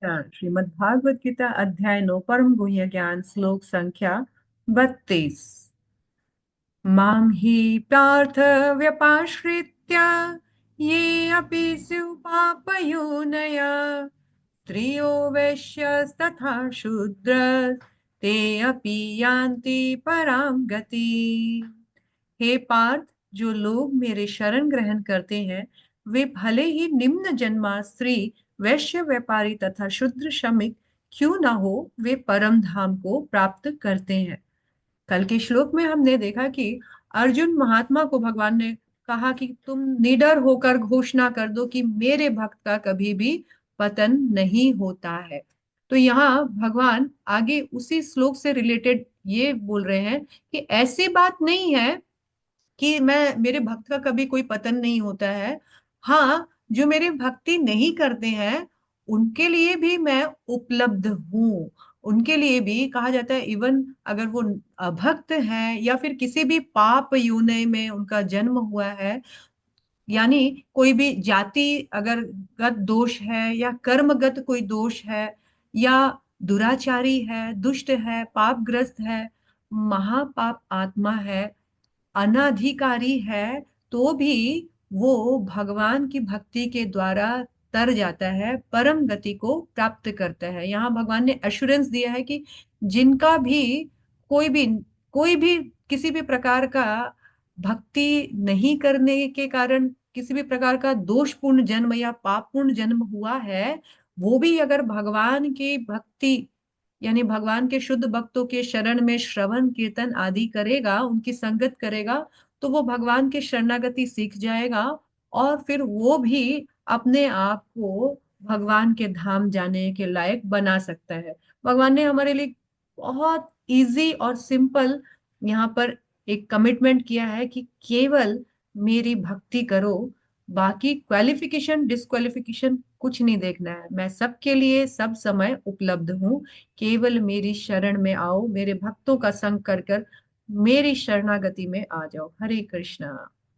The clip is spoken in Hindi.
श्रीमद् भागवत गीता अध्याय 9 परम गुह्य ज्ञान श्लोक संख्या 32। मां हि पार्थ व्यपाश्रित्य ये अपि पापयोनयः स्त्रियो वैश्यस्तथा शूद्र ते अपि यान्ति परां गति। हे पार्थ, जो लोग मेरे शरण ग्रहण करते हैं वे भले ही निम्न जन्मा स्त्री, वैश्य, व्यापारी तथा शूद्र श्रमिक क्यों ना हो, वे परम धाम को प्राप्त करते हैं। कल के श्लोक में हमने देखा कि अर्जुन महात्मा को भगवान ने कहा कि तुम निडर होकर घोषणा कर दो कि मेरे भक्त का कभी भी पतन नहीं होता है। तो यहाँ भगवान आगे उसी श्लोक से रिलेटेड ये बोल रहे हैं कि ऐसी बात नहीं है कि मैं मेरे भक्त का कभी कोई पतन नहीं होता है। हाँ, जो मेरे भक्ति नहीं करते हैं उनके लिए भी मैं उपलब्ध हूँ। उनके लिए भी कहा जाता है, इवन अगर वो अभक्त हैं या फिर किसी भी पाप योनि में उनका जन्म हुआ है, यानी कोई भी जाति अगर गत दोष है या कर्मगत कोई दोष है या दुराचारी है, दुष्ट है, पापग्रस्त है, महापाप आत्मा है, अनाधिकारी है, तो भी वो भगवान की भक्ति के द्वारा तर जाता है, परम गति को प्राप्त करता है। यहाँ भगवान ने एश्योरेंस दिया है कि जिनका भी कोई भी कोई भी किसी भी प्रकार का भक्ति नहीं करने के कारण किसी भी प्रकार का दोषपूर्ण जन्म या पापपूर्ण जन्म हुआ है, वो भी अगर भगवान की भक्ति यानी भगवान के शुद्ध भक्तों के शरण में श्रवण कीर्तन आदि करेगा, उनकी संगत करेगा, तो वो भगवान के शरणागति सीख जाएगा और फिर वो भी अपने आप को भगवान के धाम जाने के लायक बना सकता है। भगवान ने हमारे लिए बहुत इजी और सिंपल यहाँ पर एक कमिटमेंट किया है कि केवल मेरी भक्ति करो, बाकी क्वालिफिकेशन डिस्क्वालिफिकेशन कुछ नहीं देखना है। मैं सबके लिए सब समय उपलब्ध हूँ। केवल मेरी शरण में आओ, मेरे भक्तों का संग कर कर मेरी शरणागति में आ जाओ। हरे कृष्णा।